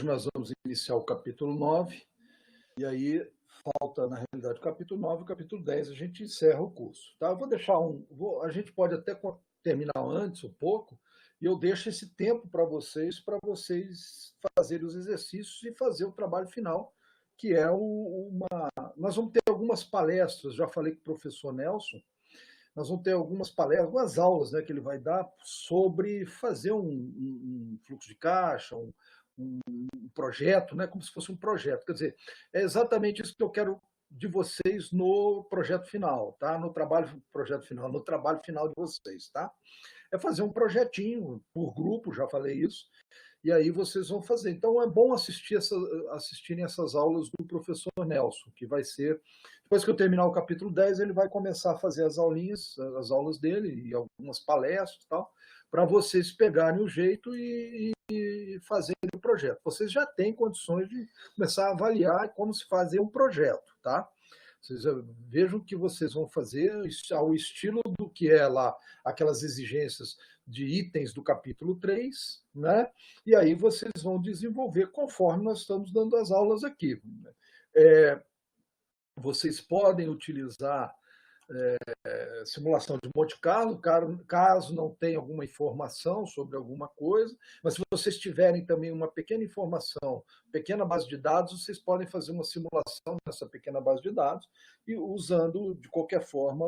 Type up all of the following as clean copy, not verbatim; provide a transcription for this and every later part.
nós vamos iniciar o capítulo 9, e aí falta, na realidade, o capítulo 9 e o capítulo 10, a gente encerra o curso. Tá? Eu vou deixar a gente pode até terminar antes um pouco, e eu deixo esse tempo para vocês fazerem os exercícios e fazer o trabalho final, que é nós vamos ter algumas palestras, já falei com o professor Nelson, nós vamos ter algumas palestras, algumas aulas, né, que ele vai dar sobre fazer um fluxo de caixa, um projeto, né, como se fosse um projeto. Quer dizer, é exatamente isso que eu quero de vocês no projeto final, tá? No trabalho final de vocês, tá? É fazer um projetinho por grupo, já falei isso, e aí vocês vão fazer. Então é bom assistirem essas aulas do professor Nelson, que vai ser, depois que eu terminar o capítulo 10, ele vai começar a fazer as aulas dele, e algumas palestras e tal, para vocês pegarem o jeito e fazerem o projeto. Vocês já têm condições de começar a avaliar como se fazer um projeto, tá? Vocês vejam que vocês vão fazer ao estilo do que é lá, aquelas exigências de itens do capítulo 3, né? E aí vocês vão desenvolver conforme nós estamos dando as aulas aqui. Vocês podem utilizar simulação de Monte Carlo, caso não tenha alguma informação sobre alguma coisa, mas se vocês tiverem também uma pequena informação, pequena base de dados, vocês podem fazer uma simulação nessa pequena base de dados e usando, de qualquer forma,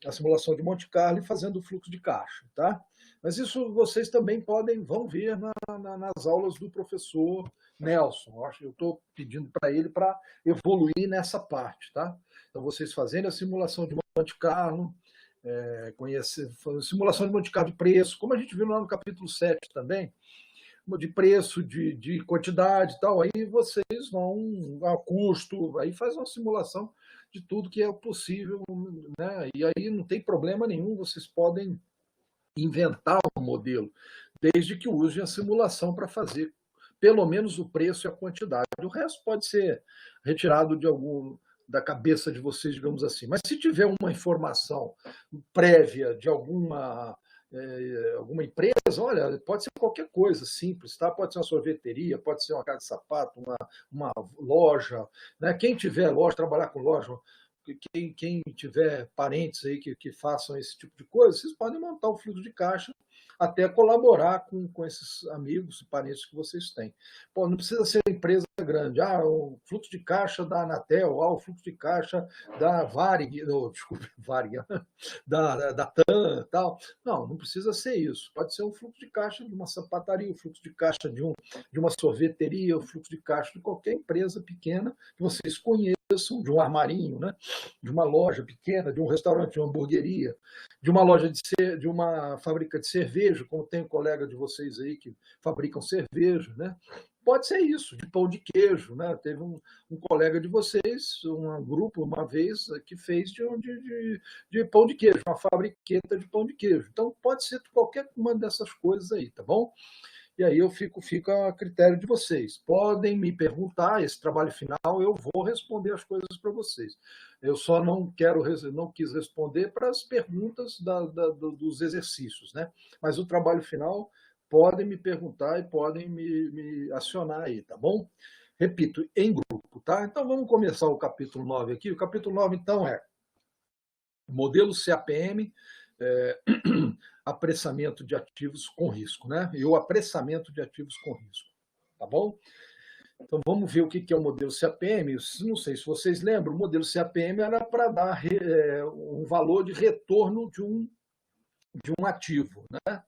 a simulação de Monte Carlo e fazendo o fluxo de caixa, tá? Mas isso vocês também vão ver nas aulas do professor Nelson. Eu estou pedindo para ele para evoluir nessa parte, tá? Então, vocês fazendo a simulação de Monte Carlo, simulação de Monte Carlo de preço, como a gente viu lá no capítulo 7 também, de preço, de quantidade e tal, aí vocês vão ao custo, aí faz uma simulação de tudo que é possível, né? E aí não tem problema nenhum, vocês podem inventar um modelo, desde que usem a simulação para fazer pelo menos o preço e a quantidade. O resto pode ser retirado da cabeça de vocês, digamos assim. Mas se tiver uma informação prévia de alguma empresa, olha, pode ser qualquer coisa simples, tá? Pode ser uma sorveteria, pode ser uma casa de sapato, uma loja, né? Quem tiver loja, trabalhar com loja, quem tiver parentes aí que façam esse tipo de coisa, vocês podem montar o fluxo de caixa até colaborar com esses amigos e parentes que vocês têm. Pô, não precisa ser uma empresa grande. O fluxo de caixa da Anatel, o fluxo de caixa da Varig, Varig, da TAM, tal. Não precisa ser isso. Pode ser um fluxo de caixa de uma sapataria, o fluxo de caixa de uma sorveteria, o fluxo de caixa de qualquer empresa pequena que vocês conheçam, de um armarinho, né? De uma loja pequena, de um restaurante, de uma hamburgueria, de uma loja de uma fábrica de cerveja, como tem um colega de vocês aí que fabricam cerveja, né? Pode ser isso, de pão de queijo, né? Teve um colega de vocês, um grupo, uma vez, que fez de pão de queijo, uma fabriqueta de pão de queijo. Então, pode ser qualquer uma dessas coisas aí, tá bom? E aí eu fico a critério de vocês. Podem me perguntar, esse trabalho final eu vou responder as coisas para vocês. Eu só não quis responder para as perguntas dos exercícios, né? Mas o trabalho final podem me perguntar e podem me acionar aí, tá bom? Repito, em grupo, tá? Então vamos começar o capítulo 9 aqui. O capítulo 9, então, é modelo CAPM, apressamento de ativos com risco, né? E o apressamento de ativos com risco, tá bom? Então vamos ver o que é o modelo CAPM. Não sei se vocês lembram, o modelo CAPM era para dar um valor de retorno de um ativo, né?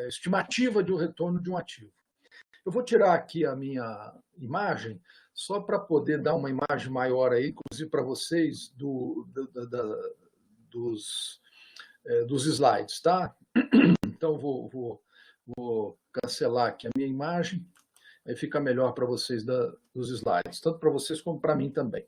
Estimativa de um retorno de um ativo. Eu vou tirar aqui a minha imagem, só para poder dar uma imagem maior aí, inclusive para vocês, dos slides, tá? Então, vou cancelar aqui a minha imagem, aí fica melhor para vocês dos slides, tanto para vocês como para mim também.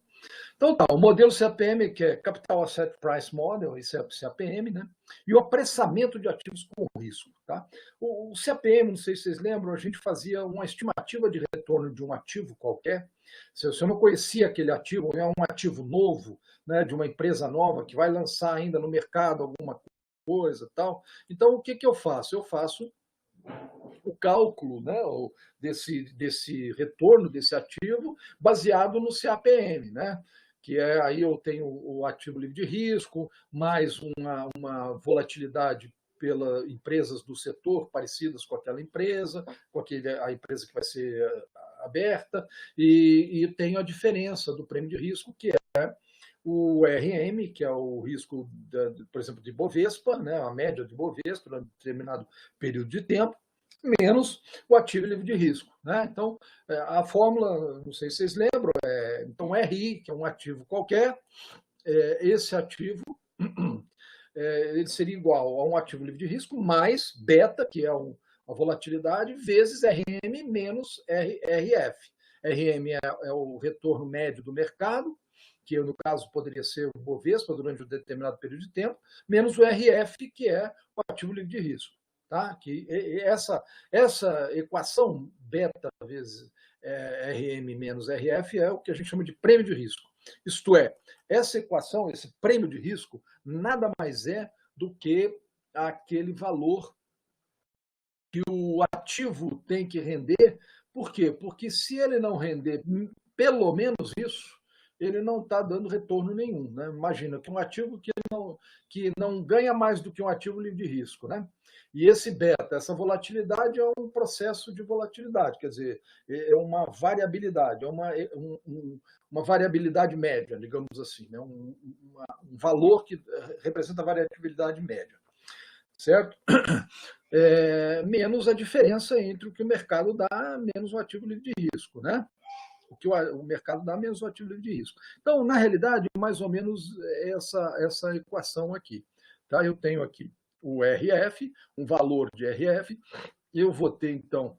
Então tá, o modelo CAPM, que é Capital Asset Price Model, esse é o CAPM, né? E o apressamento de ativos com risco, tá? O CAPM, não sei se vocês lembram, a gente fazia uma estimativa de retorno de um ativo qualquer. Se eu não conhecia aquele ativo, é um ativo novo, né, de uma empresa nova que vai lançar ainda no mercado alguma coisa, tal. Então, o que eu faço? Eu faço o cálculo, né, desse retorno desse ativo baseado no CAPM, né? Que é aí eu tenho o ativo livre de risco, mais uma volatilidade pelas empresas do setor parecidas com aquela empresa, a empresa que vai ser aberta, e tenho a diferença do prêmio de risco, que é o RM, que é o risco, por exemplo, de Bovespa, né, a média de Bovespa, durante um determinado período de tempo, menos o ativo livre de risco. Né? Então, a fórmula, não sei se vocês lembram, então RI, que é um ativo qualquer, esse ativo ele seria igual a um ativo livre de risco mais beta, que é a volatilidade, vezes RM menos RF. RM é o retorno médio do mercado, que no caso poderia ser o Bovespa durante um determinado período de tempo, menos o RF, que é o ativo livre de risco. Tá? Que essa equação beta vezes RM menos RF é o que a gente chama de prêmio de risco. Isto é, essa equação, esse prêmio de risco, nada mais é do que aquele valor que o ativo tem que render. Por quê? Porque se ele não render pelo menos isso, ele não está dando retorno nenhum. Né? Imagina que um ativo que não ganha mais do que um ativo livre de risco. Né? E esse beta, essa volatilidade é um processo de volatilidade, quer dizer, é uma variabilidade, é uma variabilidade média, digamos assim, né? um valor que representa a variabilidade média. Certo? Menos a diferença entre o que o mercado dá, menos o ativo livre de risco. Né? O que o mercado dá, menos o ativo livre de risco. Então, na realidade, mais ou menos essa equação aqui. Tá? Eu tenho aqui o RF, um valor de RF, eu vou ter, então,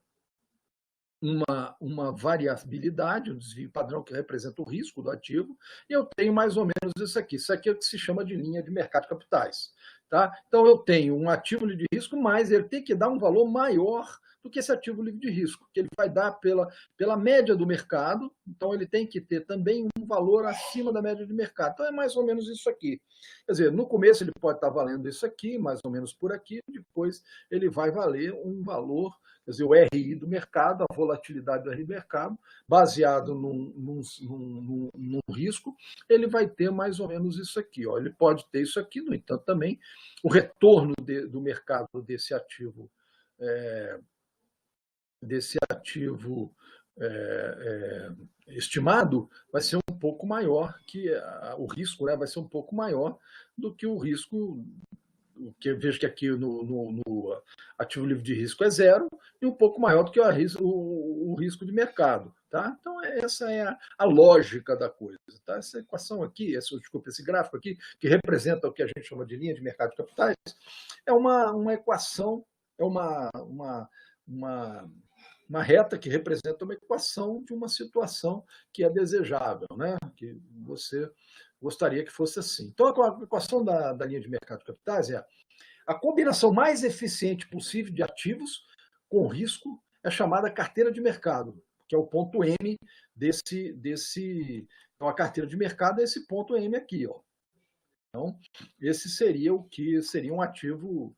uma variabilidade, um desvio padrão que representa o risco do ativo, e eu tenho mais ou menos isso aqui. Isso aqui é o que se chama de linha de mercado de capitais. Tá? Então, eu tenho um ativo livre de risco, mas ele tem que dar um valor maior do que esse ativo livre de risco, que ele vai dar pela média do mercado, então ele tem que ter também um valor acima da média de mercado. Então, é mais ou menos isso aqui. Quer dizer, no começo ele pode estar valendo isso aqui, mais ou menos por aqui, depois ele vai valer um valor, quer dizer, o RI do mercado, a volatilidade do RI do mercado, baseado num risco, ele vai ter mais ou menos isso aqui. Ó. Ele pode ter isso aqui, no entanto, também o retorno do mercado desse ativo estimado vai ser um pouco maior que o risco, né, vai ser um pouco maior do que o risco, que eu vejo que aqui no ativo livre de risco é zero, e um pouco maior do que o risco de mercado. Tá? Então, essa é a lógica da coisa. Tá? Essa equação aqui, desculpa, esse gráfico aqui, que representa o que a gente chama de linha de mercado de capitais, é uma equação, é uma reta que representa uma equação de uma situação que é desejável, né? Que você gostaria que fosse assim. Então, a equação da linha de mercado de capitais é a combinação mais eficiente possível de ativos com risco é chamada carteira de mercado, que é o ponto M desse. Então, a carteira de mercado é esse ponto M aqui. Ó. Então, esse seria o que seria um ativo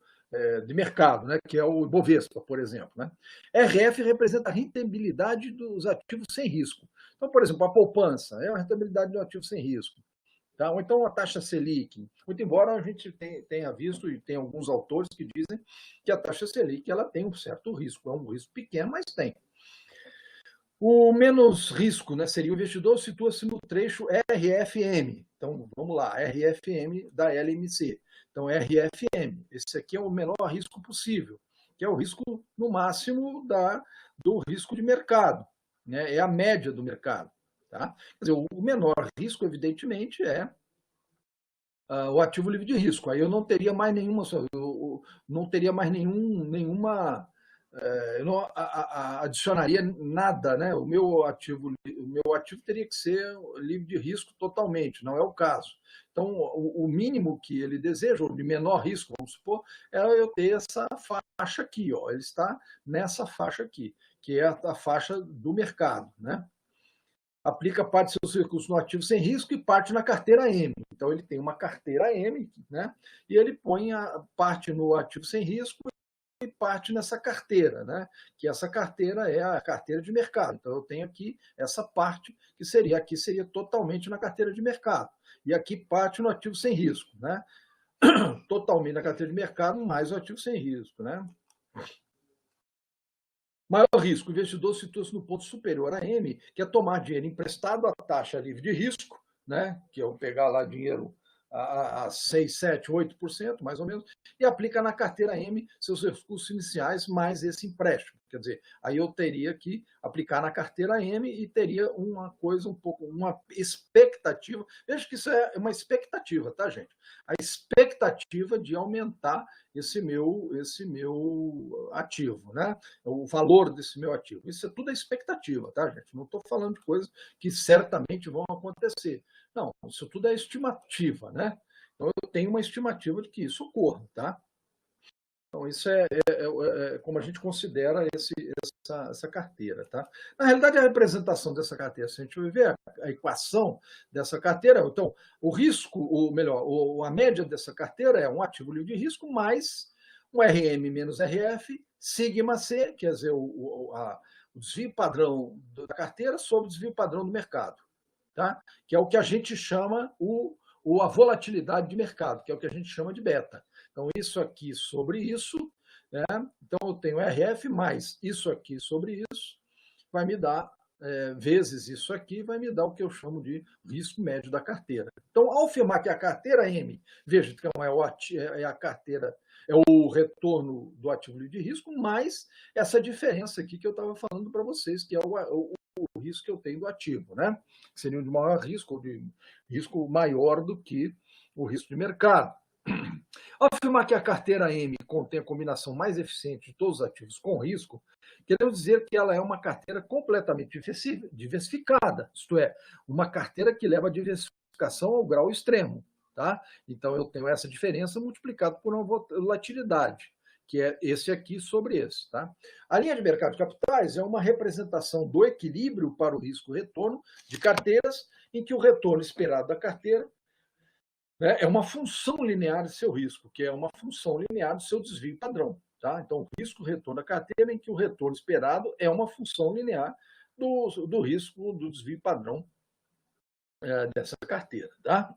de mercado, né, que é o Bovespa, por exemplo. Né? RF representa a rentabilidade dos ativos sem risco. Então, por exemplo, a poupança é a rentabilidade do ativo sem risco. Tá? Ou então a taxa Selic. Muito embora a gente tenha visto, e tem alguns autores que dizem que a taxa Selic ela tem um certo risco, é um risco pequeno, mas tem. O menos risco, né, seria o investidor situa-se no trecho RFM. Então, vamos lá, RFM da LMC. Então, RFM, esse aqui é o menor risco possível, que é o risco, no máximo, do risco de mercado. Né? É a média do mercado. Tá? Quer dizer, o menor risco, evidentemente, é o ativo livre de risco. Aí eu não teria mais nenhuma, eu não adicionaria nada, né? O meu ativo teria que ser livre de risco totalmente, não é o caso. Então, o mínimo que ele deseja, ou de menor risco, vamos supor, é eu ter essa faixa aqui, ó. Ele está nessa faixa aqui, que é a faixa do mercado, né? Aplica parte de seus recursos no ativo sem risco e parte na carteira M. Então, ele tem uma carteira M, né? E ele põe a parte no ativo sem risco e parte nessa carteira, né? Que essa carteira é a carteira de mercado. Então, eu tenho aqui essa parte que seria totalmente na carteira de mercado. E aqui parte no ativo sem risco, né? Totalmente na carteira de mercado, mais o ativo sem risco, né? Maior risco, o investidor situa-se no ponto superior a M, que é tomar dinheiro emprestado à taxa livre de risco, né? Que é eu pegar lá dinheiro a 6, 7, 8%, mais ou menos, e aplica na carteira M seus recursos iniciais mais esse empréstimo. Quer dizer, aí eu teria que aplicar na carteira M e teria uma coisa um pouco, uma expectativa. Veja que isso é uma expectativa, tá, gente? A expectativa de aumentar esse meu ativo, né? O valor desse meu ativo. Isso é tudo expectativa, tá, gente? Não estou falando de coisas que certamente vão acontecer. Não, isso tudo é estimativa, né? Então, eu tenho uma estimativa de que isso ocorra, tá? Então, isso é como a gente considera essa carteira, tá? Na realidade, a representação dessa carteira, se a gente ver a equação dessa carteira, então, o risco, ou melhor, a média dessa carteira é um ativo livre de risco mais um RM menos RF, sigma C, quer dizer, o desvio padrão da carteira sobre o desvio padrão do mercado, tá? Que é o que a gente chama a volatilidade de mercado, que é o que a gente chama de beta. Então, isso aqui sobre isso, né? Então, eu tenho RF mais isso aqui sobre isso, vai me dar, vezes isso aqui, vai me dar o que eu chamo de risco médio da carteira. Então, ao afirmar que a carteira M, veja, então é a carteira, é o retorno do ativo livre de risco, mais essa diferença aqui que eu estava falando para vocês, que é o risco que eu tenho do ativo, né? Que seria de maior risco, ou de risco maior do que o risco de mercado. Ao afirmar que a carteira M contém a combinação mais eficiente de todos os ativos com risco, queremos dizer que ela é uma carteira completamente diversificada, isto é, uma carteira que leva a diversificação ao grau extremo. Tá? Então, eu tenho essa diferença multiplicada por uma volatilidade, que é esse aqui sobre esse. Tá? A linha de mercado de capitais é uma representação do equilíbrio para o risco-retorno de carteiras, em que o retorno esperado da carteira é uma função linear de seu risco, que é uma função linear do seu desvio padrão. Tá? Então, o risco-retorno da carteira, em que o retorno esperado é uma função linear do risco do desvio padrão dessa carteira. Tá?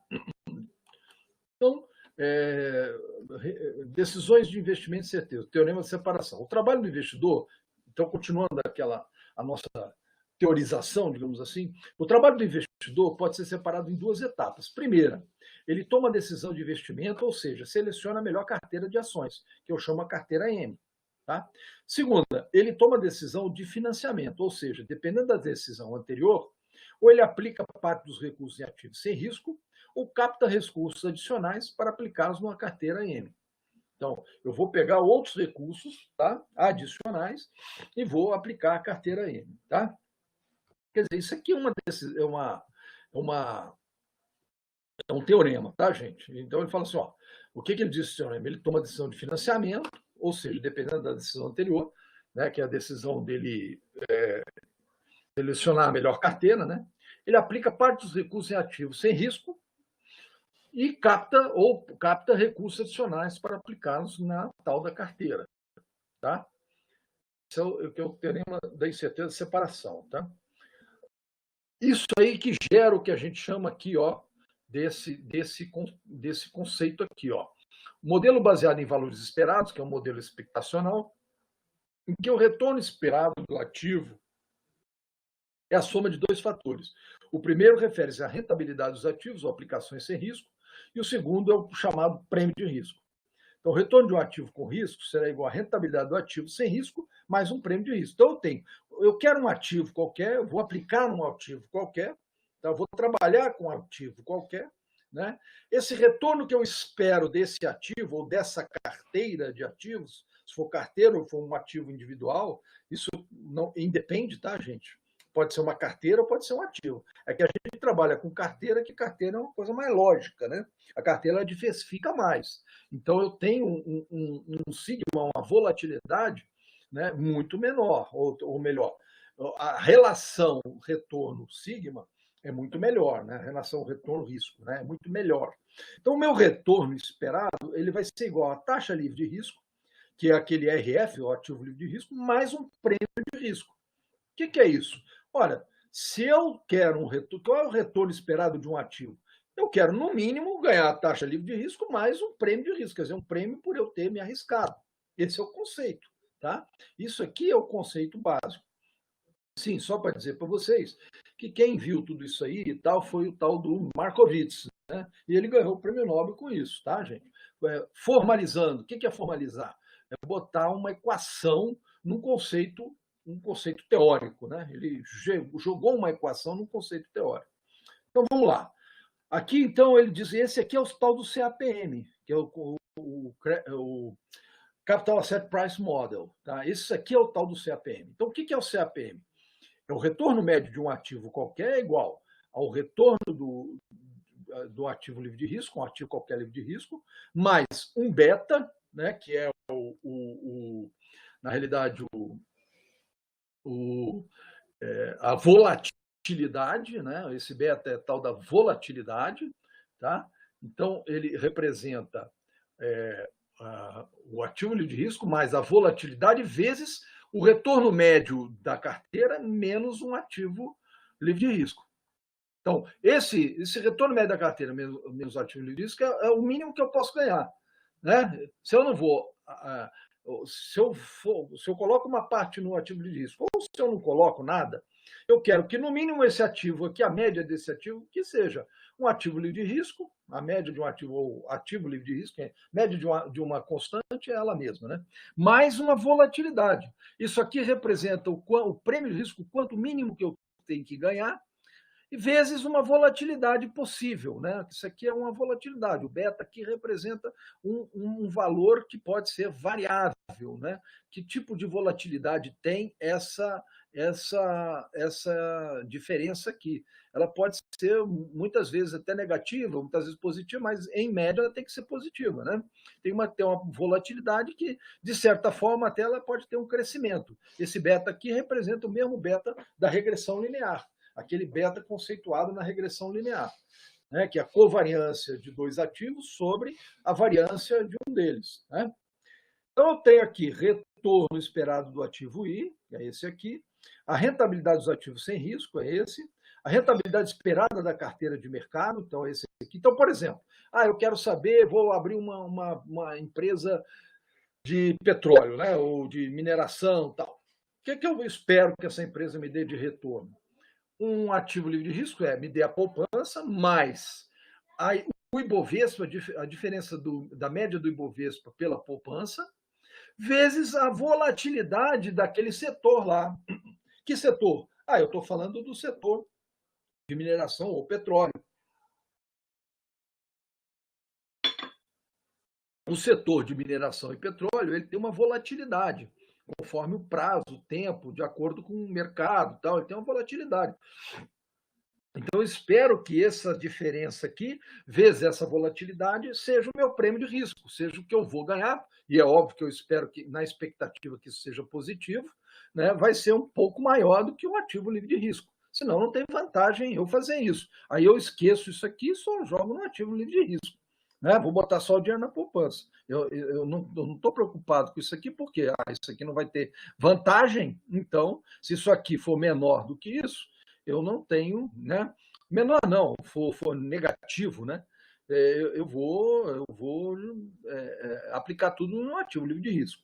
Então, decisões de investimento e certeza, teorema de separação. O trabalho do investidor, então, continuando a nossa teorização, digamos assim, o trabalho do investidor pode ser separado em duas etapas. Primeira, ele toma a decisão de investimento, ou seja, seleciona a melhor carteira de ações, que eu chamo a carteira M. Tá? Segunda, ele toma a decisão de financiamento, ou seja, dependendo da decisão anterior, ou ele aplica parte dos recursos em ativos sem risco, ou capta recursos adicionais para aplicá-los numa carteira M. Então, eu vou pegar outros recursos, tá, adicionais e vou aplicar a carteira M. Tá? Quer dizer, isso aqui é um teorema, tá, gente? Então, ele fala assim, ó, o que ele diz esse teorema? Ele toma a decisão de financiamento, ou seja, dependendo da decisão anterior, né, que é a decisão dele selecionar a melhor carteira, né? Ele aplica parte dos recursos em ativos sem risco e capta recursos adicionais para aplicá-los na tal da carteira, tá? Esse é o teorema da incerteza de separação, tá? Isso aí que gera o que a gente chama aqui, ó, desse conceito aqui, ó. Modelo baseado em valores esperados, que é um modelo expectacional, em que o retorno esperado do ativo é a soma de dois fatores. O primeiro refere-se à rentabilidade dos ativos ou aplicações sem risco, e o segundo é o chamado prêmio de risco. Então, o retorno de um ativo com risco será igual à rentabilidade do ativo sem risco, mais um prêmio de risco. Então, eu quero um ativo qualquer, eu vou aplicar num ativo qualquer, então, eu vou trabalhar com um ativo qualquer, né? Esse retorno que eu espero desse ativo ou dessa carteira de ativos, se for carteira ou for um ativo individual, isso não independe, tá, gente? Pode ser uma carteira ou pode ser um ativo. É que a gente trabalha com carteira, que carteira é uma coisa mais lógica, né? A carteira ela diversifica mais. Então, eu tenho um sigma, uma volatilidade, né, muito menor, ou melhor, a relação retorno sigma é muito melhor, né? A relação retorno-risco, né? É muito melhor. Então, o meu retorno esperado ele vai ser igual à taxa livre de risco, que é aquele RF, o ativo livre de risco, mais um prêmio de risco. O que é isso? Olha, se eu quero um retorno, qual é o retorno esperado de um ativo? Eu quero, no mínimo, ganhar a taxa livre de risco mais um prêmio de risco, quer dizer, um prêmio por eu ter me arriscado. Esse é o conceito, tá? Isso aqui é o conceito básico. Sim, só para dizer para vocês que quem viu tudo isso aí e tal foi o tal do Markowitz, né? E ele ganhou o prêmio Nobel com isso, tá, gente? Formalizando. O que é formalizar? É botar uma equação num conceito, um conceito teórico, né? Ele jogou uma equação num conceito teórico. Então vamos lá. Aqui, então, ele diz: esse aqui é o tal do CAPM, que é o Capital Asset Price Model. Tá? Esse aqui é o tal do CAPM. Então, o que é o CAPM? O retorno médio de um ativo qualquer é igual ao retorno do ativo livre de risco, um ativo qualquer livre de risco, mais um beta, né, que é na realidade a volatilidade, né? Esse beta é tal da volatilidade, tá? Então ele representa o ativo livre de risco mais a volatilidade vezes o retorno médio da carteira menos um ativo livre de risco. Então, esse retorno médio da carteira menos ativo livre de risco é o mínimo que eu posso ganhar. Né? Se eu não vou. Se eu coloco uma parte no ativo livre de risco, ou se eu não coloco nada, eu quero que, no mínimo, esse ativo aqui, a média desse ativo, que seja um ativo livre de risco, a média de um ativo, ou ativo livre de risco, a média de uma constante é ela mesma, né? Mais uma volatilidade. Isso aqui representa o prêmio de risco, quanto mínimo que eu tenho que ganhar, vezes uma volatilidade possível, né? Isso aqui é uma volatilidade. O beta aqui representa um valor que pode ser variável, né? Que tipo de volatilidade tem essa diferença aqui? Ela pode ser muitas vezes até negativa, muitas vezes positiva, mas em média ela tem que ser positiva, né? Tem uma volatilidade que, de certa forma, até ela pode ter um crescimento. Esse beta aqui representa o mesmo beta da regressão linear, aquele beta conceituado na regressão linear, né, que é a covariância de dois ativos sobre a variância de um deles. Né? Então, eu tenho aqui retorno esperado do ativo I, que é esse aqui, a rentabilidade dos ativos sem risco, é esse, a rentabilidade esperada da carteira de mercado, então é esse aqui. Então, por exemplo, eu quero saber, vou abrir uma empresa de petróleo, né, ou de mineração, tal. O que eu espero que essa empresa me dê de retorno? Um ativo livre de risco me dê a poupança, mais o Ibovespa, a diferença da média do Ibovespa pela poupança, vezes a volatilidade daquele setor lá. Que setor? Eu estou falando do setor de mineração ou petróleo. O setor de mineração e petróleo ele tem uma volatilidade, conforme o prazo, o tempo, de acordo com o mercado, tal, ele tem uma volatilidade. Então, eu espero que essa diferença aqui, vezes essa volatilidade, seja o meu prêmio de risco, seja o que eu vou ganhar, e é óbvio que eu espero que, na expectativa que isso seja positivo, né, vai ser um pouco maior do que um ativo livre de risco. Senão, não tem vantagem eu fazer isso. Aí eu esqueço isso aqui e só jogo no ativo livre de risco. Né? Vou botar só o dinheiro na poupança. Eu não estou preocupado com isso aqui, porque isso aqui não vai ter vantagem. Então, se isso aqui for menor do que isso, eu não tenho, né? Menor não, for negativo, né? Eu vou aplicar tudo no ativo livre de risco.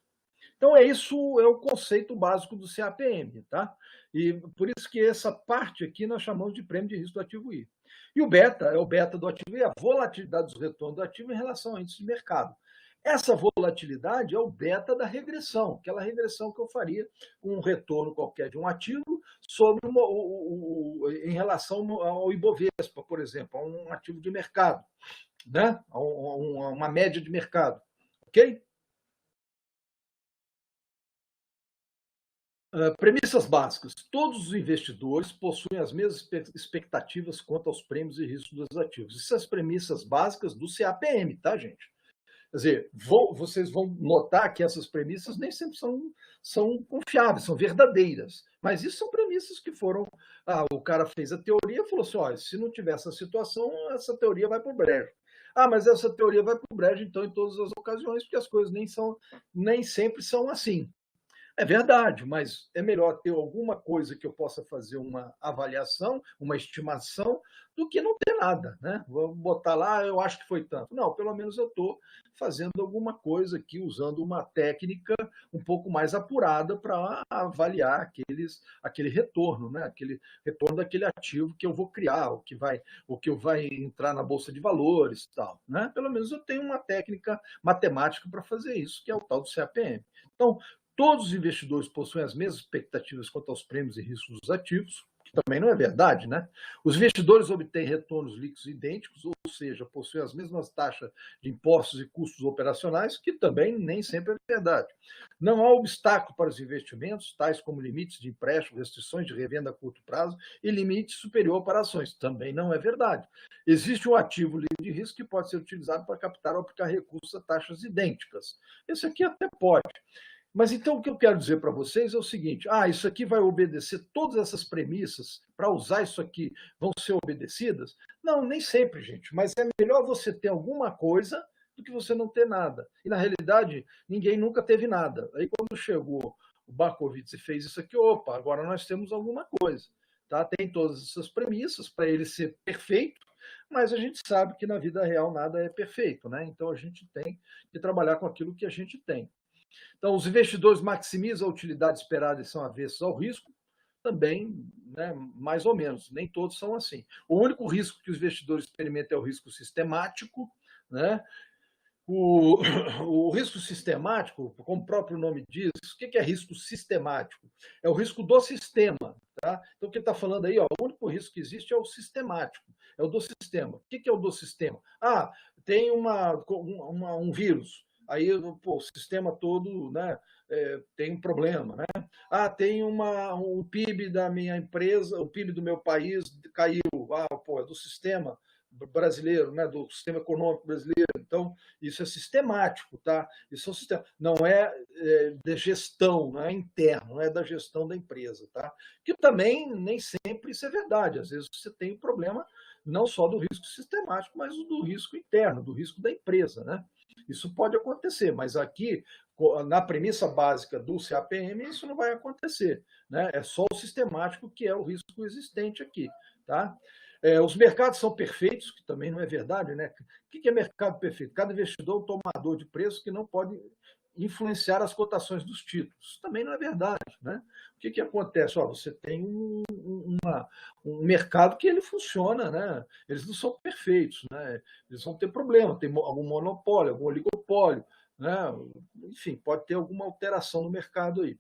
Então, isso é o conceito básico do CAPM, tá? E por isso que essa parte aqui nós chamamos de prêmio de risco do ativo I. E o beta é o beta do ativo I, a volatilidade dos retornos do ativo em relação ao índice de mercado. Essa volatilidade é o beta da regressão, aquela regressão que eu faria com um retorno qualquer de um ativo sobre em relação ao Ibovespa, por exemplo, a um ativo de mercado, né? A uma média de mercado. Ok? Premissas básicas. Todos os investidores possuem as mesmas expectativas quanto aos prêmios e riscos dos ativos. Essas são as premissas básicas do CAPM, tá, gente? Quer dizer, vocês vão notar que essas premissas nem sempre são confiáveis, são verdadeiras. Mas isso são premissas que foram... o cara fez a teoria e falou assim, se não tiver essa situação, essa teoria vai para o brejo. Ah, mas essa teoria vai para o brejo, então, em todas as ocasiões, porque as coisas nem sempre são assim. É verdade, mas é melhor ter alguma coisa que eu possa fazer uma avaliação, uma estimação, do que não ter nada, né? Vou botar lá, eu acho que foi tanto. Não, pelo menos eu estou fazendo alguma coisa aqui, usando uma técnica um pouco mais apurada para avaliar aquele retorno, né? Aquele retorno daquele ativo que eu vou criar, o que vai entrar na bolsa de valores e tal, né? Pelo menos eu tenho uma técnica matemática para fazer isso, que é o tal do CAPM. Então, todos os investidores possuem as mesmas expectativas quanto aos prêmios e riscos dos ativos, que também não é verdade, né? Os investidores obtêm retornos líquidos idênticos, ou seja, possuem as mesmas taxas de impostos e custos operacionais, que também nem sempre é verdade. Não há obstáculo para os investimentos, tais como limites de empréstimo, restrições de revenda a curto prazo e limite superior para ações. Também não é verdade. Existe um ativo livre de risco que pode ser utilizado para captar ou aplicar recursos a taxas idênticas. Esse aqui até pode. Mas então o que eu quero dizer para vocês é o seguinte: isso aqui vai obedecer todas essas premissas, para usar isso aqui vão ser obedecidas? Não, nem sempre, gente, mas é melhor você ter alguma coisa do que você não ter nada. E na realidade, ninguém nunca teve nada. Aí quando chegou o Markowitz e fez isso aqui, opa, agora nós temos alguma coisa. Tá? Tem todas essas premissas para ele ser perfeito, mas a gente sabe que na vida real nada é perfeito, né? Então a gente tem que trabalhar com aquilo que a gente tem. Então, os investidores maximizam a utilidade esperada e são avessos ao risco, também, né, mais ou menos, nem todos são assim. O único risco que os investidores experimentam é o risco sistemático, né? O, o risco sistemático, como o próprio nome diz, o que é risco sistemático? É o risco do sistema. Tá? Então, o que está falando aí, ó, o único risco que existe é o sistemático, é o do sistema. O que é o do sistema? Tem um vírus, aí o sistema todo, né, tem um problema. Né? Tem um PIB da minha empresa, o PIB do meu país caiu. É do sistema brasileiro, né, do sistema econômico brasileiro. Então, isso é sistemático, tá? Isso é um sistema, não é, de gestão, não é interno, não é da gestão da empresa, tá? Que também nem sempre isso é verdade. Às vezes você tem um problema não só do risco sistemático, mas do risco interno, do risco da empresa, né? Isso pode acontecer, mas aqui, na premissa básica do CAPM, isso não vai acontecer, né? É só o sistemático que é o risco existente aqui, tá? Os mercados são perfeitos, que também não é verdade, né? O que é mercado perfeito? Cada investidor é um tomador de preço que não pode influenciar as cotações dos títulos. Também não é verdade, né? O que acontece? Você tem um mercado que ele funciona, né? Eles não são perfeitos, né? Eles vão ter problema, tem algum monopólio, algum oligopólio, né? Enfim, pode ter alguma alteração no mercado aí.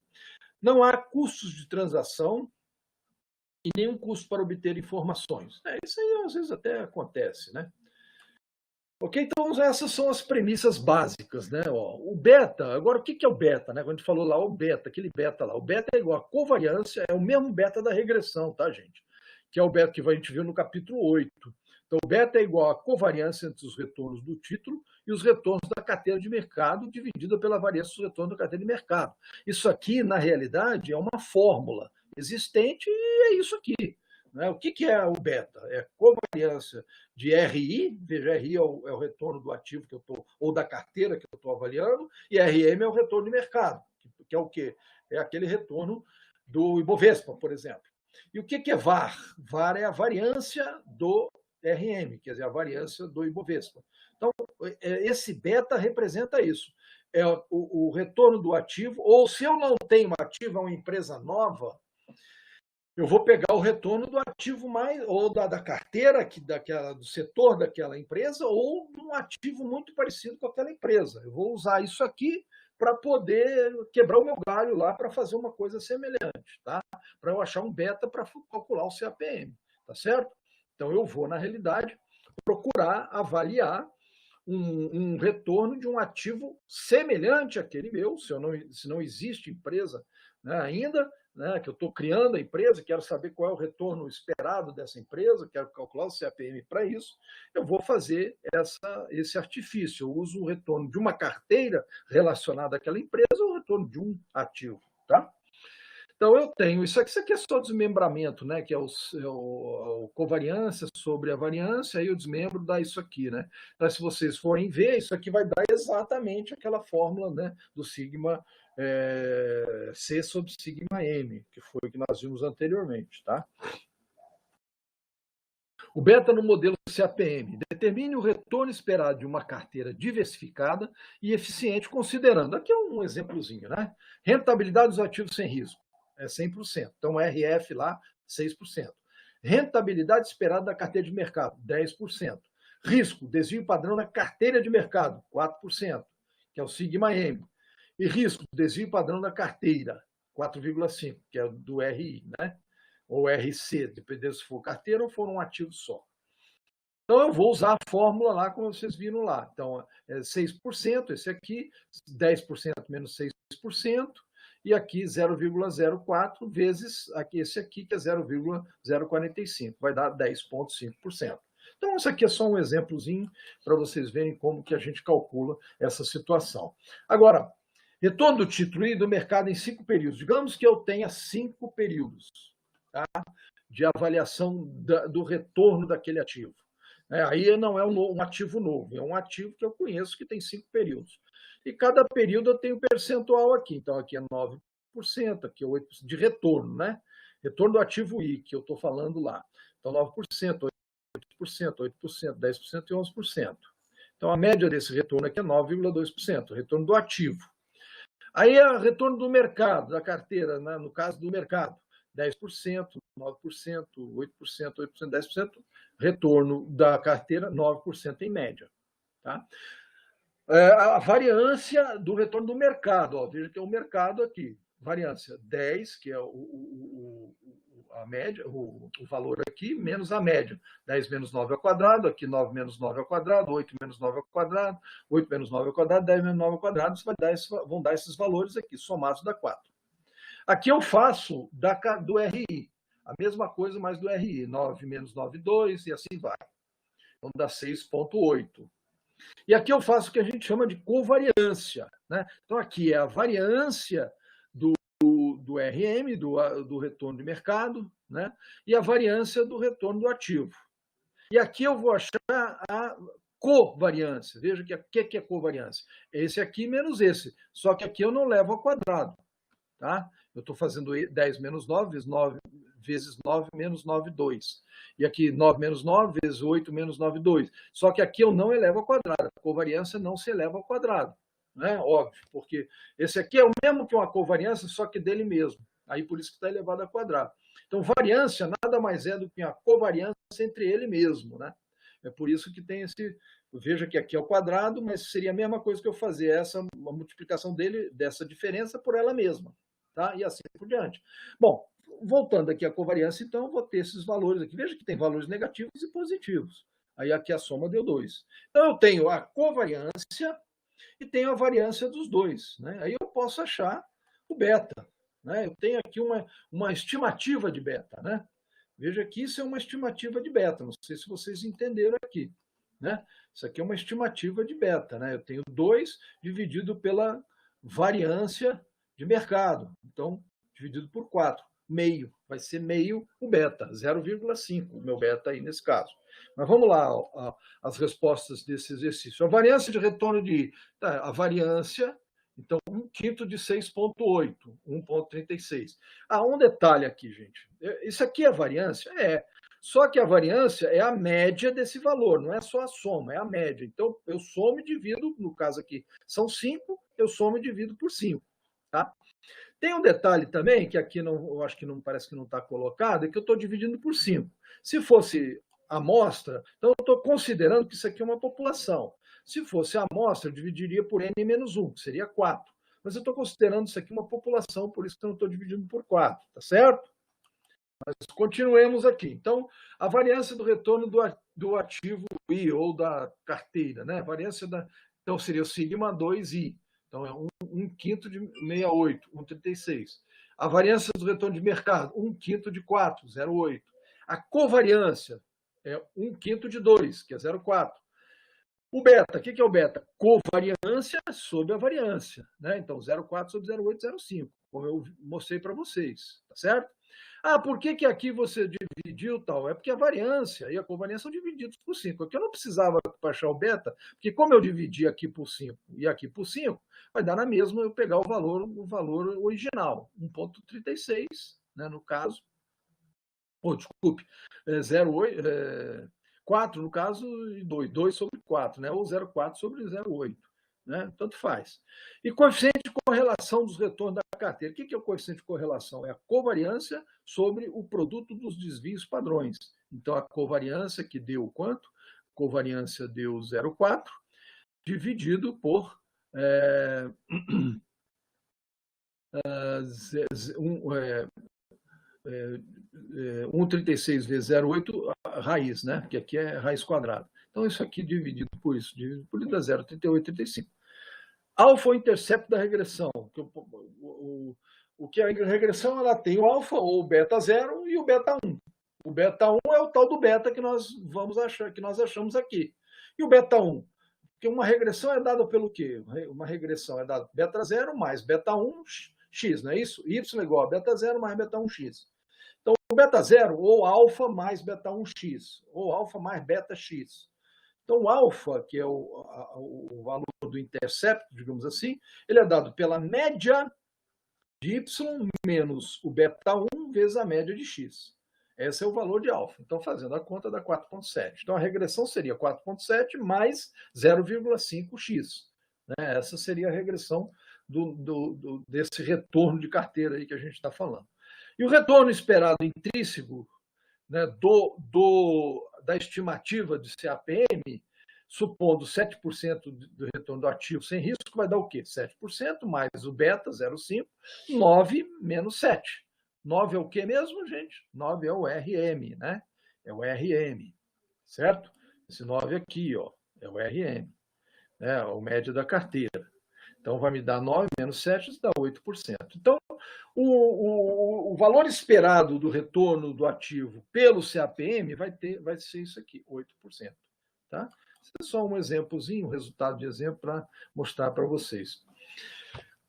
Não há custos de transação e nenhum custo para obter informações. Isso aí às vezes até acontece, né? Ok, então essas são as premissas básicas, né? O beta, agora o que é o beta, né? Quando a gente falou lá, o beta, aquele beta lá, o beta é igual a covariância, é o mesmo beta da regressão, tá, gente? Que é o beta que a gente viu no capítulo 8. Então, o beta é igual a covariância entre os retornos do título e os retornos da carteira de mercado, dividida pela variância dos retornos da carteira de mercado. Isso aqui, na realidade, é uma fórmula existente e é isso aqui. Né? O que é o beta? É covariância de RI, veja, RI é o retorno do ativo que eu estou, ou da carteira que eu estou avaliando, e RM é o retorno de mercado, que é o quê? É aquele retorno do Ibovespa, por exemplo. E o que é VAR? VAR é a variância do RM, quer dizer, a variância do Ibovespa. Então, esse beta representa isso. É o retorno do ativo, ou se eu não tenho ativo, é uma empresa nova, eu vou pegar o retorno do ativo mais, ou da carteira, do setor daquela empresa, ou de um ativo muito parecido com aquela empresa. Eu vou usar isso aqui para poder quebrar o meu galho lá para fazer uma coisa semelhante, tá? Para eu achar um beta para calcular o CAPM, tá certo? Então eu vou, na realidade, procurar avaliar um retorno de um ativo semelhante àquele meu, se não existe empresa, né, ainda, né, que eu estou criando a empresa, quero saber qual é o retorno esperado dessa empresa, quero calcular o CAPM para isso, eu vou fazer esse artifício. Eu uso o retorno de uma carteira relacionada àquela empresa ou o retorno de um ativo. Tá? Então, eu tenho isso aqui é só desmembramento, né? Que é o covariância sobre a variância, aí o desmembro dá isso aqui, né? Então, se vocês forem ver, isso aqui vai dar exatamente aquela fórmula, né, do sigma C sobre sigma M, que foi o que nós vimos anteriormente, tá? O beta no modelo CAPM. Determine o retorno esperado de uma carteira diversificada e eficiente, considerando. Aqui é um exemplozinho, né? Rentabilidade dos ativos sem risco. É 100%. Então, RF lá, 6%. Rentabilidade esperada da carteira de mercado, 10%. Risco, desvio padrão da carteira de mercado, 4%, que é o sigma M. E risco, desvio padrão da carteira, 4,5%, que é do RI, né? Ou RC, dependendo se for carteira ou for um ativo só. Então, eu vou usar a fórmula lá, como vocês viram lá. Então, é 6%, esse aqui, 10% menos 6%, e aqui 0,04 vezes esse aqui, que é 0,045, vai dar 10,5%. Então, isso aqui é só um exemplozinho para vocês verem como que a gente calcula essa situação. Agora, retorno do título e do mercado em 5 períodos. Digamos que eu tenha 5 períodos, tá, de avaliação do retorno daquele ativo. Aí não é um ativo novo, é um ativo que eu conheço que tem 5 períodos. E cada período eu tenho percentual aqui. Então, aqui é 9%, aqui é 8% de retorno, né? Retorno do ativo I, que eu estou falando lá. Então, 9%, 8%, 10% e 11%. Então, a média desse retorno aqui é 9,2%, retorno do ativo. Aí, o retorno do mercado, da carteira, né? No caso do mercado, 10%, 9%, 8%, 10%, retorno da carteira, 9% em média. Tá? A variância do retorno do mercado, ó, veja que é o mercado aqui, variância 10, que é a média, o valor aqui, menos a média. 10 menos 9 ao quadrado, aqui 9 menos 9 ao quadrado, 8 menos 9 ao quadrado, 8 menos 9 ao quadrado, 10 menos 9 ao quadrado, vão dar esses valores aqui, somados dá 4. Aqui eu faço do RI, a mesma coisa, mas do RI, 9 menos 9, 2, e assim vai. Então dá 6,8. E aqui eu faço o que a gente chama de covariância, né? Então aqui é a variância do RM, do retorno de mercado, né? E a variância do retorno do ativo. E aqui eu vou achar a covariância. Veja que o que é covariância? Esse aqui menos esse. Só que aqui eu não levo ao quadrado. Tá? Eu estou fazendo 10 menos 9 vezes 9 menos 9, 2. E aqui 9 menos 9 vezes 8 menos 9, 2. Só que aqui eu não elevo ao quadrado. A covariância não se eleva ao quadrado. Né? Óbvio, porque esse aqui é o mesmo que uma covariância, só que dele mesmo. Aí por isso que está elevado ao quadrado. Então, variância nada mais é do que a covariância entre ele mesmo. Né? É por isso que tem esse... Veja que aqui é o quadrado, mas seria a mesma coisa que eu fazer essa uma multiplicação dessa diferença por ela mesma. Tá? E assim por diante. Bom, voltando aqui à covariância, então, eu vou ter esses valores aqui. Veja que tem valores negativos e positivos. Aí aqui a soma deu 2. Então, eu tenho a covariância e tenho a variância dos dois. Né? Aí eu posso achar o beta. Né? Eu tenho aqui uma estimativa de beta. Né? Veja que isso é uma estimativa de beta. Não sei se vocês entenderam aqui. Né? Isso aqui é uma estimativa de beta. Né? Eu tenho 2 dividido pela variância de mercado. Então, dividido por 4. Meio. Vai ser meio o beta. 0,5 o meu beta aí nesse caso. Mas vamos lá, as respostas desse exercício. A variância de retorno de... Tá, a variância, então, 1/5 de 6,8. 1,36. Um detalhe aqui, gente. Isso aqui é variância? É. Só que a variância é a média desse valor, não é só a soma, é a média. Então, eu somo e divido, no caso aqui são 5, eu somo e divido por 5. Tá? Tem um detalhe também, que aqui não, eu acho que não parece que não está colocado, é que eu estou dividindo por 5. Se fosse amostra, então eu estou considerando que isso aqui é uma população. Se fosse amostra, eu dividiria por n menos 1, que seria 4. Mas eu estou considerando isso aqui uma população, por isso que eu não estou dividindo por 4, tá certo? Mas continuemos aqui. Então, a variância do retorno do ativo I, ou da carteira, né? A variância então, seria o sigma 2I. Então, é 1/5 de 68, 1,36. A variância do retorno de mercado, 1/5 de 4, 0,8. A covariância é 1/5 de 2, que é 0,4. O beta, o que é o beta? Covariância sobre a variância. Né? Então, 0,4 sobre 0,8, 0,5. como eu mostrei para vocês, tá certo? Por que aqui você dividiu tal? É porque a variância e a covariância são divididos por 5. Aqui eu não precisava para achar o beta, porque como eu dividi aqui por 5 e aqui por 5, vai dar na mesma eu pegar o valor original, 1,36, né, no caso. Desculpe, 0,8, 4 no caso, e 2 sobre 4, né? Ou 0,4 sobre 0,8. Né? Tanto faz. E coeficiente de correlação dos retornos da carteira. O que é o coeficiente de correlação? É a covariância sobre o produto dos desvios padrões. Então, a covariância que deu quanto? Covariância deu 0,4, dividido por 1,36 vezes 0,8, raiz, né? Porque aqui é raiz quadrada. Então, isso aqui dividido por isso dá 0,3835. Alfa é o intercepto da regressão. O que a regressão ela tem o alfa ou o beta 0 e o beta 1. O beta 1 é o tal do beta que nós vamos achar, que nós achamos aqui. E o beta 1? Porque uma regressão é dada pelo quê? Uma regressão é dada beta 0 mais beta 1 x, não é isso? Y é igual a beta 0 mais beta 1 x. Então, o beta 0 ou alfa mais beta 1 x, ou alfa mais beta x. Então, o alfa, que é o valor do intercepto, digamos assim, ele é dado pela média de y menos o beta 1 vezes a média de x. Esse é o valor de alfa. Então, fazendo a conta, dá 4,7. Então, a regressão seria 4,7 mais 0,5x. Né? Essa seria a regressão desse retorno de carteira aí que a gente está falando. E o retorno esperado intrínseco, né, da estimativa de CAPM, supondo 7% do retorno do ativo sem risco, vai dar o quê? 7% mais o beta, 0,5, 9 menos 7. 9 é o quê mesmo, gente? 9 é o RM, né? É o RM, certo? Esse 9 aqui, ó, é o RM, né? O médio da carteira. Então, vai me dar 9 menos 7, isso dá 8%. Então, o valor esperado do retorno do ativo pelo CAPM vai ser isso aqui, 8%. Tá? Esse é só um exemplozinho, um resultado de exemplo para mostrar para vocês.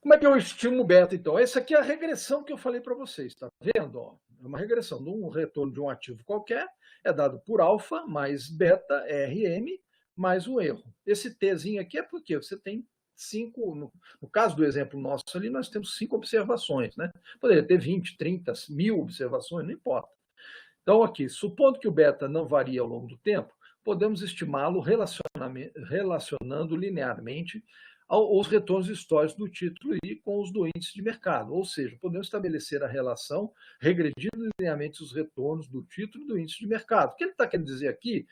Como é que eu estimo o beta, então? Essa aqui é a regressão que eu falei para vocês, tá vendo? Ó, é uma regressão de um retorno de um ativo qualquer, é dado por alfa mais beta, RM, mais um erro. Esse Tzinho aqui é porque você tem 5, no caso do exemplo nosso ali, nós temos 5 observações, né? Poderia ter 20, 30, 1000 observações, não importa. Então, aqui, supondo que o beta não varia ao longo do tempo, podemos estimá-lo relacionando linearmente aos retornos históricos do título e com os do índice de mercado. Ou seja, podemos estabelecer a relação regredindo linearmente os retornos do título e do índice de mercado. O que ele está querendo dizer aqui?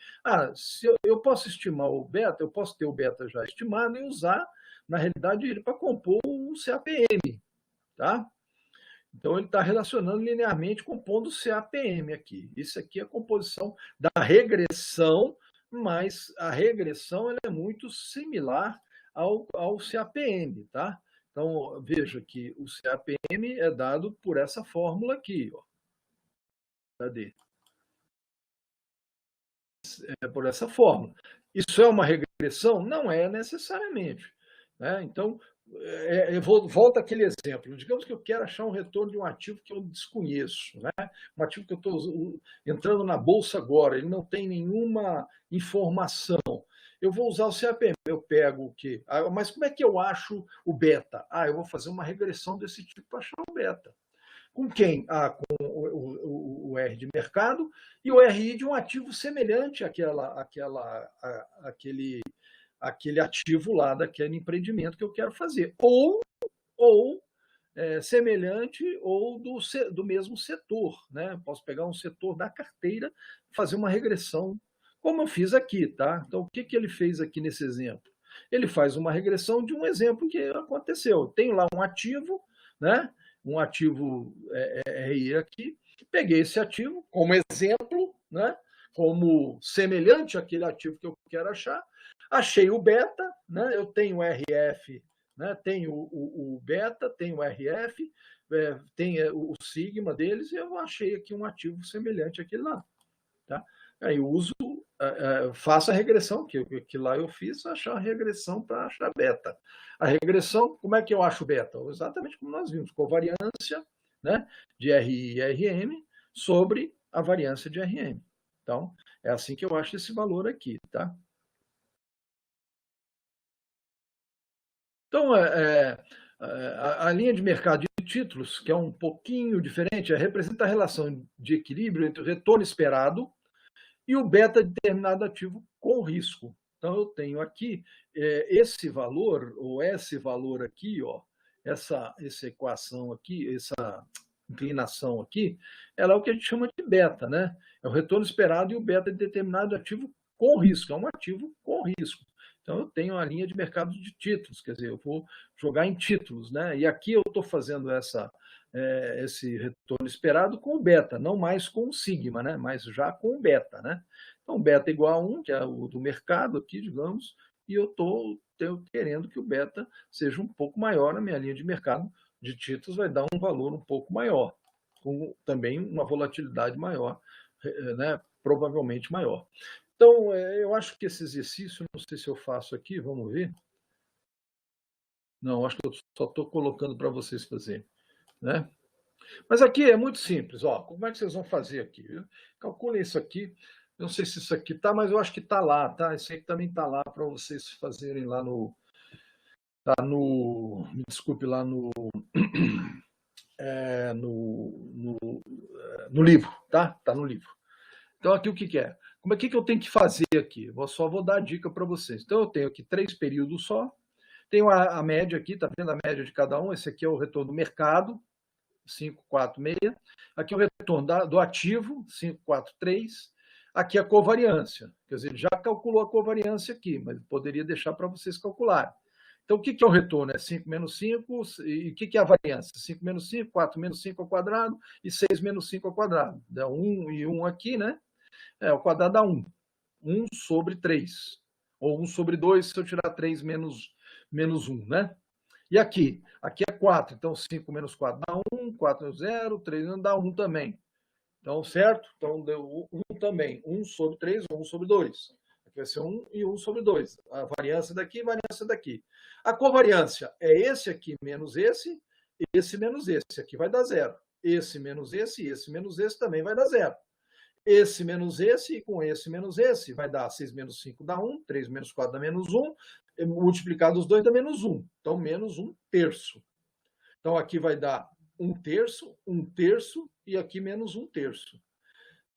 Se eu posso estimar o beta, eu posso ter o beta já estimado e usar, na realidade, ele para compor um CAPM. Tá? Então, ele está relacionando linearmente, compondo o CAPM aqui. Isso aqui é a composição da regressão, mas a regressão ela é muito similar ao CAPM, tá? Então, veja que o CAPM é dado por essa fórmula aqui, ó. Cadê? É por essa fórmula. Isso é uma regressão? Não é necessariamente. Né? Então, volta aquele exemplo. Digamos que eu quero achar um retorno de um ativo que eu desconheço. Né? Um ativo que eu estou entrando na bolsa agora, ele não tem nenhuma informação. Eu vou usar o CAPM. Eu pego o quê? Mas como é que eu acho o beta? Eu vou fazer uma regressão desse tipo para achar o beta. Com quem? Com o R de mercado e o RI de um ativo semelhante àquele ativo lá, daquele empreendimento que eu quero fazer. Ou semelhante ou do mesmo setor. Né? Posso pegar um setor da carteira e fazer uma regressão, como eu fiz aqui. Tá? Então, o que ele fez aqui nesse exemplo? Ele faz uma regressão de um exemplo que aconteceu. Tenho lá um ativo, né? Um ativo RI aqui, peguei esse ativo como exemplo, né? Como semelhante àquele ativo que eu quero achar, achei o beta, né? Eu tenho o RF, né? Tenho o beta, tenho o RF, tem o sigma deles, e eu achei aqui um ativo semelhante àquele lá. Tá? Aí eu uso, faço a regressão, que lá eu fiz, achar a regressão para achar beta. A regressão, como é que eu acho beta? Exatamente como nós vimos, covariância, né, de RI e RM sobre a variância de RM. Então, é assim que eu acho esse valor aqui, tá? Então, a linha de mercado de títulos, que é um pouquinho diferente, representa a relação de equilíbrio entre o retorno esperado e o beta de determinado ativo com risco. Então, eu tenho aqui esse valor, ou esse valor aqui, ó, essa equação aqui, essa inclinação aqui, ela é o que a gente chama de beta, né? É o retorno esperado e o beta de determinado ativo com risco, é um ativo com risco. Então, eu tenho a linha de mercado de títulos, quer dizer, eu vou jogar em títulos, né? E aqui eu estou fazendo esse retorno esperado com o beta, não mais com o sigma, né? Mas já com o beta, né? Então, beta igual a 1, que é o do mercado aqui, digamos, e eu estou querendo que o beta seja um pouco maior na minha linha de mercado de títulos, vai dar um valor um pouco maior, com também uma volatilidade maior, né? Provavelmente maior. Então, eu acho que esse exercício, não sei se eu faço aqui, vamos ver. Não, acho que eu só estou colocando para vocês fazerem, né? Mas aqui é muito simples, ó. Como é que vocês vão fazer aqui? Calculem isso aqui. Eu não sei se isso aqui tá, mas eu acho que tá lá, tá? Isso aí também tá lá para vocês fazerem lá no, me desculpe, lá no livro, tá? Tá no livro. Então aqui o que é? Como é que eu tenho que fazer aqui? Eu só vou dar a dica para vocês. Então eu tenho aqui 3 períodos só. Tenho a média aqui, tá vendo a média de cada um? Esse aqui é o retorno do mercado, 546. Aqui é o retorno do ativo, 543. Aqui a covariância. Quer dizer, ele já calculou a covariância aqui, mas poderia deixar para vocês calcularem. Então, o que é o retorno? É 5 menos 5. E o que é a variância? 5 menos 5, 4 menos 5 ao quadrado e 6 menos 5 ao quadrado. Dá 1 e 1 aqui, né? O quadrado dá 1. 1 sobre 3. Ou 1 sobre 2 se eu tirar 3 menos 1, né? E aqui? Aqui é 4. Então, 5 menos 4 dá 1, 4 é 0, 3 dá 1 também. Então, certo? Então, deu 1 também. 1 sobre 3 ou 1 sobre 2. Aqui vai ser 1 e 1 sobre 2. A variância daqui, variância daqui. A covariância é esse aqui menos esse menos esse. Aqui vai dar 0. Esse menos esse também vai dar 0. Esse menos esse, e com esse menos esse, vai dar 6 menos 5 dá 1, 3 menos 4 dá menos 1, multiplicado os dois dá menos 1. Então, menos 1 terço. Então, aqui vai dar 1 terço, e aqui menos 1 terço.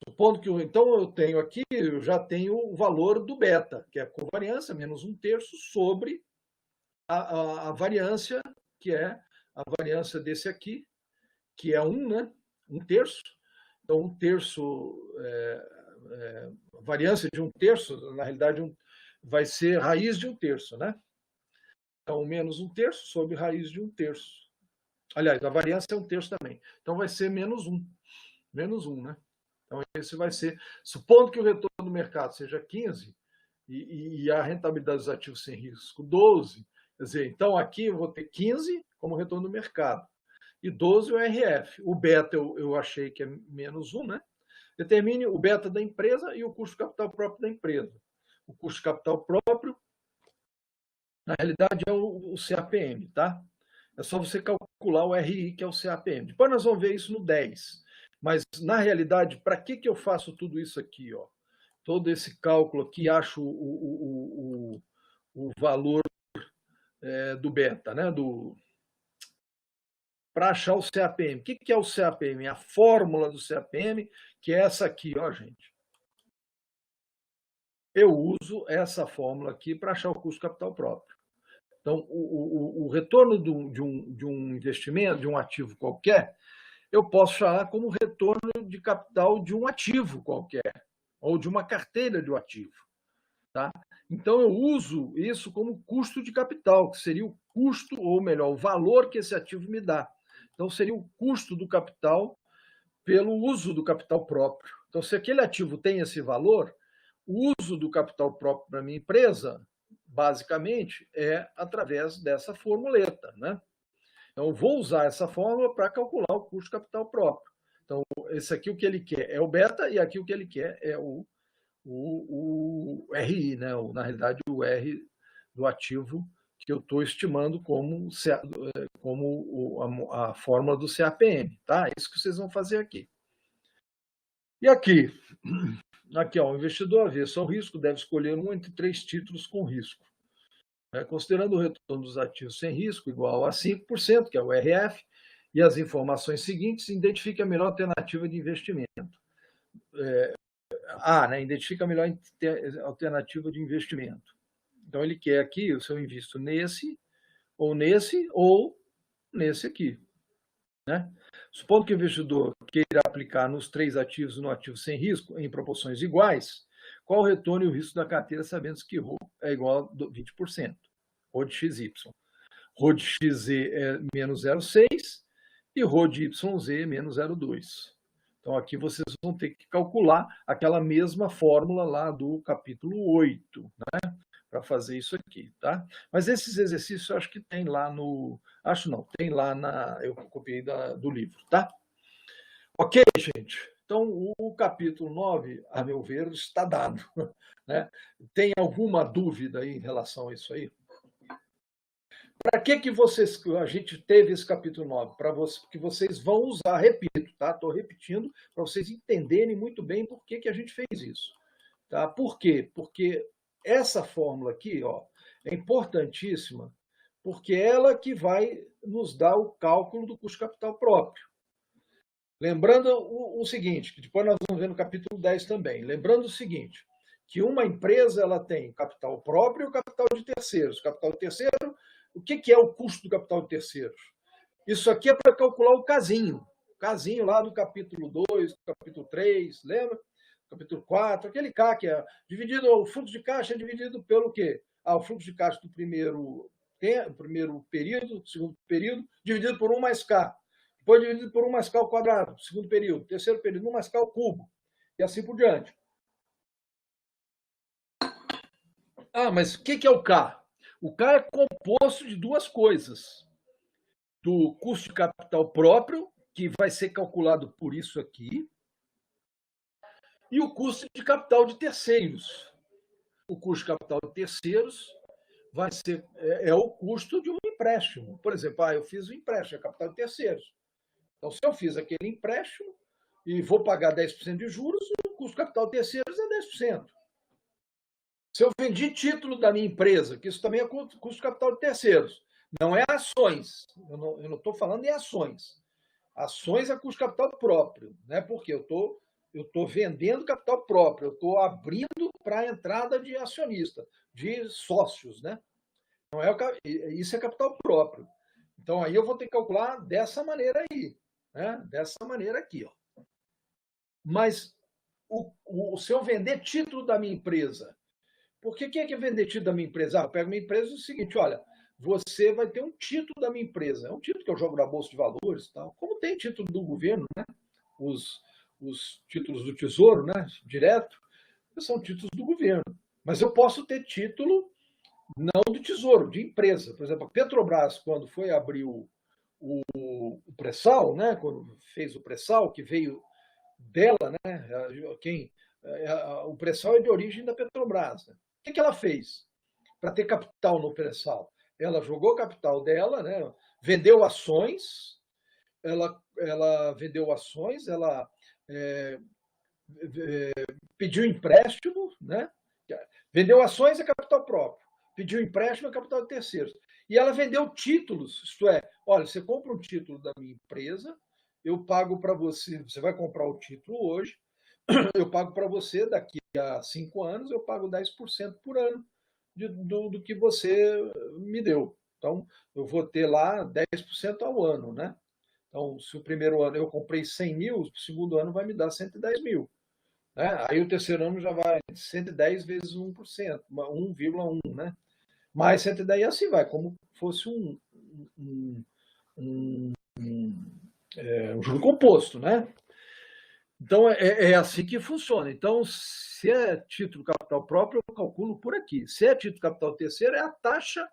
Supondo que então eu tenho aqui, eu já tenho o valor do beta, que é a covariância, menos 1 terço, sobre a variância, que é a variância desse aqui, que é 1, né? 1 terço. Então, 1 terço, variância de 1 terço, na realidade, vai ser raiz de 1 terço, né? Então, menos 1 terço sobre raiz de 1 terço. Aliás, a variância é 1 terço também. Então, vai ser menos 1. Menos 1, né? Então, esse vai ser, supondo que o retorno do mercado seja 15 e a rentabilidade dos ativos sem risco 12, quer dizer, então aqui eu vou ter 15 como retorno do mercado e 12 o RF. O beta eu achei que é menos 1, né? Determine o beta da empresa e o custo de capital próprio da empresa. O custo de capital próprio, na realidade, é o CAPM, tá? É só você calcular o RI, que é o CAPM. Depois nós vamos ver isso no 10. Mas, na realidade, para que eu faço tudo isso aqui? Ó? Todo esse cálculo aqui, acho o valor do beta, né? Para achar o CAPM. O que é o CAPM? A fórmula do CAPM, que é essa aqui, ó, gente. Eu uso essa fórmula aqui para achar o custo de capital próprio. Então, o retorno de um investimento, de um ativo qualquer, eu posso chamar como retorno de capital de um ativo qualquer, ou de uma carteira de um ativo. Tá? Então, eu uso isso como custo de capital, que seria o custo, ou melhor, o valor que esse ativo me dá. Então, seria o custo do capital pelo uso do capital próprio. Então, se aquele ativo tem esse valor, o uso do capital próprio para a minha empresa, basicamente, é através dessa formuleta, né? Então, eu vou usar essa fórmula para calcular o custo de capital próprio. Então, esse aqui o que ele quer é o beta e aqui o que ele quer é o o RI, né? Na realidade, o R do ativo que eu estou estimando como a fórmula do CAPM. Tá? É isso que vocês vão fazer aqui. E aqui, ó, o investidor avesso ao risco deve escolher um entre 3 títulos com risco. Considerando o retorno dos ativos sem risco igual a 5%, que é o RF, e as informações seguintes, identifique a melhor alternativa de investimento. Identifica a melhor alternativa de investimento. Então, ele quer aqui, se eu invisto nesse ou nesse aqui. Né? Supondo que o investidor queira aplicar nos 3 ativos no ativo sem risco em proporções iguais, qual o retorno e o risco da carteira, sabendo que RO é igual a 20%, RO de XY. RO de XZ é menos 0,6 e RO de YZ é menos 0,2. Então, aqui vocês vão ter que calcular aquela mesma fórmula lá do capítulo 8, né? Para fazer isso aqui, tá? Mas esses exercícios eu acho que tem lá no... Acho não, tem lá eu copiei do livro, tá? Ok, gente? Então, o capítulo 9, a meu ver, está dado, né? Tem alguma dúvida aí em relação a isso aí? Para que a gente teve esse capítulo 9? Para que vocês vão usar, repito, tá? Estou repetindo, para vocês entenderem muito bem por que a gente fez isso. Tá? Por quê? Porque essa fórmula aqui, ó, é importantíssima, porque ela que vai nos dar o cálculo do custo de capital próprio. Lembrando o seguinte, que depois nós vamos ver no capítulo 10 também. Lembrando o seguinte, que uma empresa ela tem capital próprio e o capital de terceiros. Capital de terceiro, o que é o custo do capital de terceiros? Isso aqui é para calcular o casinho. O casinho lá do capítulo 2, capítulo 3, lembra? Capítulo 4, aquele K que é dividido, o fluxo de caixa é dividido pelo quê? O fluxo de caixa do primeiro período, segundo período, dividido por 1 mais K. Depois dividido por 1 mais K ao quadrado, segundo período. Terceiro período, 1 mais K ao cubo. E assim por diante. Mas o que é o K? O K é composto de 2 coisas. Do custo de capital próprio, que vai ser calculado por isso aqui, e o custo de capital de terceiros. O custo de capital de terceiros vai ser o custo de um empréstimo. Por exemplo, eu fiz um empréstimo, é capital de terceiros. Então, se eu fiz aquele empréstimo e vou pagar 10% de juros, o custo de capital de terceiros é 10%. Se eu vendi título da minha empresa, que isso também é custo de capital de terceiros, não é ações. Eu não estou falando em ações. Ações é custo de capital próprio, né? Porque eu estou vendendo capital próprio, eu estou abrindo para a entrada de acionista, de sócios, né? Não isso é capital próprio. Então, aí eu vou ter que calcular dessa maneira aí, né? Dessa maneira aqui, ó. Mas se eu vender título da minha empresa, por que é vender título da minha empresa? Eu pego minha empresa e é o seguinte, olha, você vai ter um título da minha empresa. É um título que eu jogo na Bolsa de Valores e tal. Como tem título do governo, né? Os títulos do Tesouro, né? Direto, são títulos do governo. Mas eu posso ter título não de Tesouro, de empresa. Por exemplo, a Petrobras, quando foi abrir o pré-sal, né? Quando fez o pré-sal, que veio dela, né? O pré-sal é de origem da Petrobras. Né? O que ela fez para ter capital no pré-sal? Ela jogou capital dela, né? Vendeu ações, ela vendeu ações, ela pediu empréstimo, né? Vendeu ações é capital próprio, pediu empréstimo é capital de terceiros. E ela vendeu títulos, isto é, olha, você compra um título da minha empresa, eu pago para você, você vai comprar o título hoje, eu pago para você, daqui a 5 anos, eu pago 10% por ano do que você me deu. Então, eu vou ter lá 10% ao ano, né? Então, se o primeiro ano eu comprei 100 mil, o segundo ano vai me dar 110 mil. Né? Aí o terceiro ano já vai 110 vezes 1%, 1,1, né? Mais 110 e assim vai, como fosse um juro composto, né? Então, é assim que funciona. Então, se é título capital próprio, eu calculo por aqui. Se é título capital terceiro, é a taxa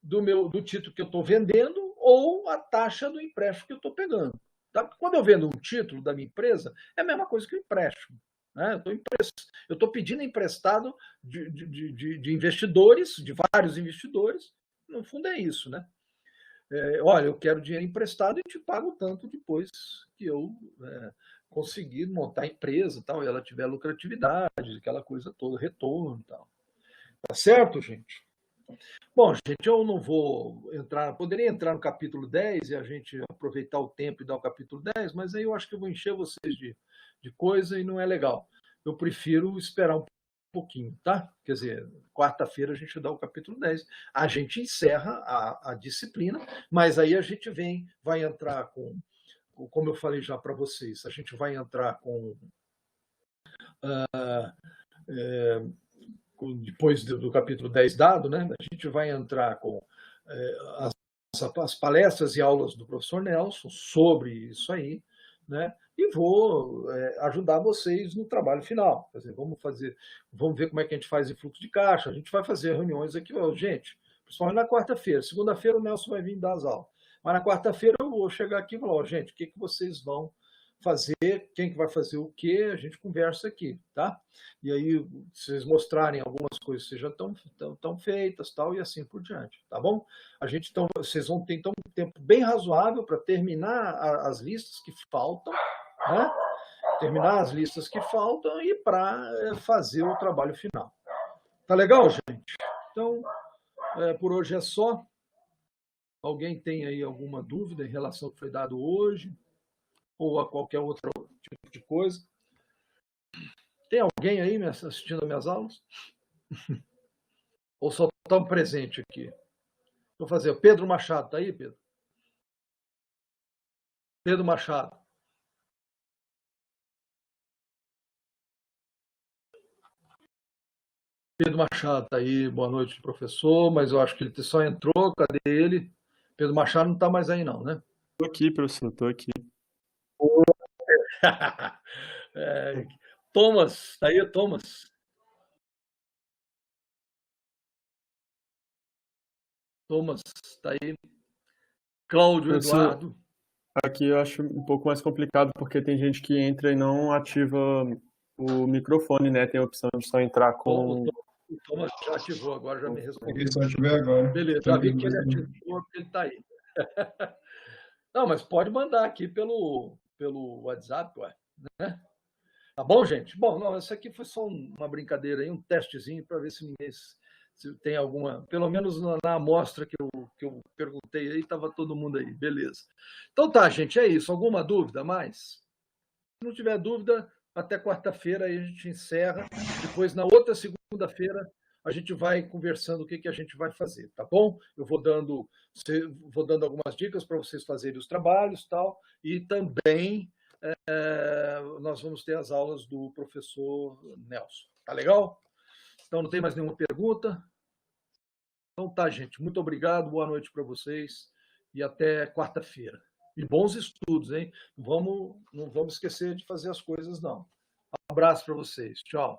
do título que eu estou vendendo ou a taxa do empréstimo que eu estou pegando. Tá? Quando eu vendo um título da minha empresa, é a mesma coisa que o empréstimo. né? Eu estou pedindo emprestado de investidores, de vários investidores. No fundo é isso, né? Olha, eu quero dinheiro emprestado e te pago tanto depois que eu conseguir montar a empresa, tal, e ela tiver lucratividade, aquela coisa toda, retorno, tal. Tá certo, gente? Bom, gente, eu não vou entrar, poderia entrar no capítulo 10 e a gente aproveitar o tempo e dar o capítulo 10, mas aí eu acho que eu vou encher vocês de coisa e não é legal. Eu prefiro esperar um pouquinho, tá? Quer dizer, quarta-feira a gente dá o capítulo 10, a gente encerra a disciplina, mas aí a gente vai entrar como eu falei já para vocês, a gente vai entrar depois do capítulo 10 dado, né? A gente vai entrar com as palestras e aulas do professor Nelson sobre isso aí, né? E vou ajudar vocês no trabalho final. Quer dizer, vamos ver como é que a gente faz em fluxo de caixa. A gente vai fazer reuniões aqui, gente, principalmente na quarta-feira. Segunda-feira o Nelson vai vir dar as aulas. Mas na quarta-feira eu vou chegar aqui e falar, gente, o que vocês vão fazer, quem que vai fazer o quê, a gente conversa aqui, tá? E aí, se vocês mostrarem algumas coisas que já estão feitas, tal, e assim por diante, tá bom? Então, vocês vão ter então um tempo bem razoável para terminar as listas que faltam, né? Terminar as listas que faltam e para fazer o trabalho final. Tá legal, gente? Então, por hoje é só. Alguém tem aí alguma dúvida em relação ao que foi dado hoje? Ou a qualquer outro tipo de coisa? Tem alguém aí assistindo às minhas aulas? Ou só está um presente aqui? Vou fazer. Pedro Machado, está aí, Pedro? Pedro Machado. Pedro Machado está aí, boa noite, professor, mas eu acho que ele só entrou, cadê ele? Pedro Machado não está mais aí não, né? Estou aqui, professor, estou aqui. Thomas, está aí, Thomas? Thomas, está aí. Cláudio Professor, Eduardo. aqui eu acho um pouco mais complicado, porque tem gente que entra e não ativa o microfone, né? Tem a opção de só entrar com... O Thomas já ativou, agora já me respondeu. Só ativei agora. Beleza, já vi que ele ativou, porque ele está aí. Não, mas pode mandar aqui pelo WhatsApp, ué, né? Tá bom, gente? Bom, não, isso aqui foi só uma brincadeira aí, um testezinho para ver se ninguém se tem alguma, pelo menos na amostra que eu perguntei aí, estava todo mundo aí, beleza. Então tá, gente, é isso. Alguma dúvida mais? Se não tiver dúvida, até quarta-feira aí a gente encerra. Depois, na outra segunda-feira, a gente vai conversando o que a gente vai fazer, tá bom? Eu vou dando algumas dicas para vocês fazerem os trabalhos, tal, e também nós vamos ter as aulas do professor Nelson. Tá legal? Então, não tem mais nenhuma pergunta? Então tá, gente. Muito obrigado, boa noite para vocês e até quarta-feira. E bons estudos, hein? Não vamos esquecer de fazer as coisas, não. Um abraço para vocês. Tchau.